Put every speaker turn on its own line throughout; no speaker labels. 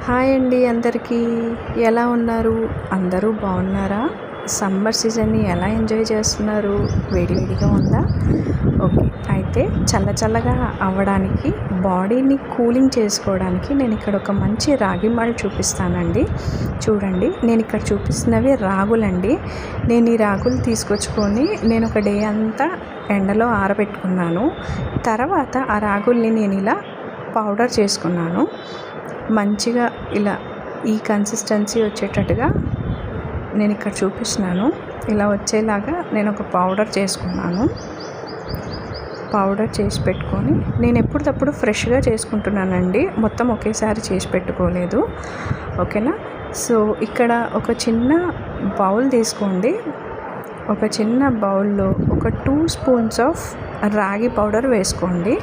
Hi అండి అందరికీ. ఎలా ఉన్నారు? అందరూ బాగున్నారా? సమ్మర్ సీజన్ని ఎలా ఎంజాయ్ చేస్తున్నారు? వేడివేడిగా ఉందా? ఓకే, అయితే చల్లగా అవ్వడానికి, బాడీని కూలింగ్ చేసుకోవడానికి నేను ఇక్కడ ఒక మంచి రాగి మాల్ట్ చూపిస్తానండి. చూడండి, నేను ఇక్కడ చూపిస్తున్నవి రాగులండి. నేను ఈ రాగులు తీసుకొచ్చుకొని నేను ఒక డే అంతా ఎండలో ఆరబెట్టుకున్నాను. తర్వాత ఆ రాగుల్ని నేను ఇలా పౌడర్ చేసుకున్నాను. మంచిగా ఇలా ఈ కన్సిస్టెన్సీ వచ్చేటట్టుగా నేను ఇక్కడ చూపిస్తున్నాను. ఇలా వచ్చేలాగా నేను ఒక పౌడర్ చేసుకున్నాను. పౌడర్ చేసి పెట్టుకొని నేను ఎప్పటికప్పుడు ఫ్రెష్గా చేసుకుంటున్నానండి, మొత్తం ఒకేసారి చేసి పెట్టుకోలేదు. ఓకేనా? సో ఇక్కడ ఒక చిన్న బౌల్ తీసుకోండి. ఒక చిన్న బౌల్లో ఒక 2 స్పూన్స్ ఆఫ్ రాగి పౌడర్ వేసుకోండి.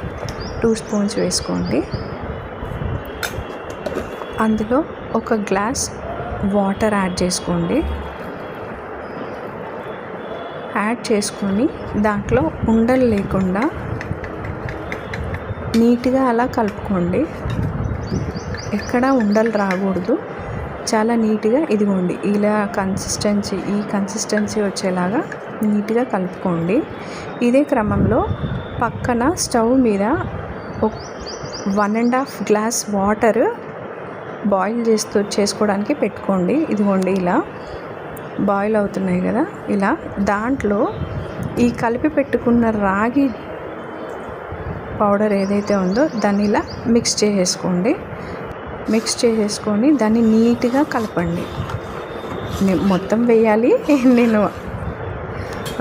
2 స్పూన్స్ వేసుకోండి. అందులో ఒక గ్లాస్ వాటర్ యాడ్ చేసుకోండి. యాడ్ చేసుకొని దాంట్లో ఉండలు లేకుండా నీట్గా అలా కలుపుకోండి. ఎక్కడ ఉండలు రాకూడదు. చాలా నీట్గా ఇదిగోండి ఇలా ఈ కన్సిస్టెన్సీ వచ్చేలాగా నీట్గా కలుపుకోండి. ఇదే క్రమంలో పక్కన స్టవ్ మీద 1.5 గ్లాస్ వాటర్ బాయిల్ చేసుకోవడానికి పెట్టుకోండి. ఇదిగోండి ఇలా బాయిల్ అవుతున్నాయి కదా, ఇలా దాంట్లో ఈ కలిపి పెట్టుకున్న రాగి పౌడర్ ఏదైతే ఉందో దాన్ని ఇలా మిక్స్ చేసేసుకొని దాన్ని నీట్గా కలపండి. మొత్తం వేయాలి నేను.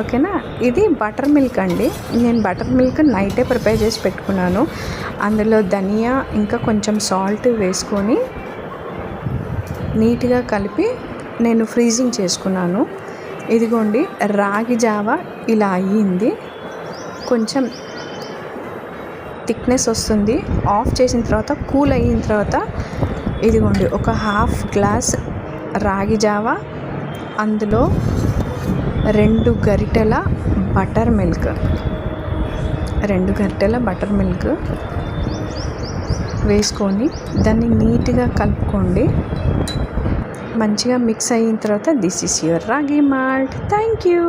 ఓకేనా? ఇది బటర్ మిల్క్ అండి. నేను బటర్ మిల్క్ నైటే ప్రిపేర్ చేసి పెట్టుకున్నాను. అందులో ధనియా ఇంకా కొంచెం సాల్ట్ వేసుకొని నీట్గా కలిపి నేను ఫ్రీజింగ్ చేసుకున్నాను. ఇదిగోండి రాగి జావా ఇలా అయ్యింది. కొంచెం థిక్నెస్ వస్తుంది. ఆఫ్ చేసిన తర్వాత కూల్ అయిన తర్వాత ఇదిగోండి ఒక 1/2 గ్లాస్ రాగి జావా, అందులో 2 గరిటెల బటర్ మిల్క్ వేసుకొని దాన్ని నీట్గా కలుపుకోండి. మంచిగా మిక్స్ అయిన తర్వాత దిస్ ఈస్ యువర్ రాగి మాల్ట్. Thank you.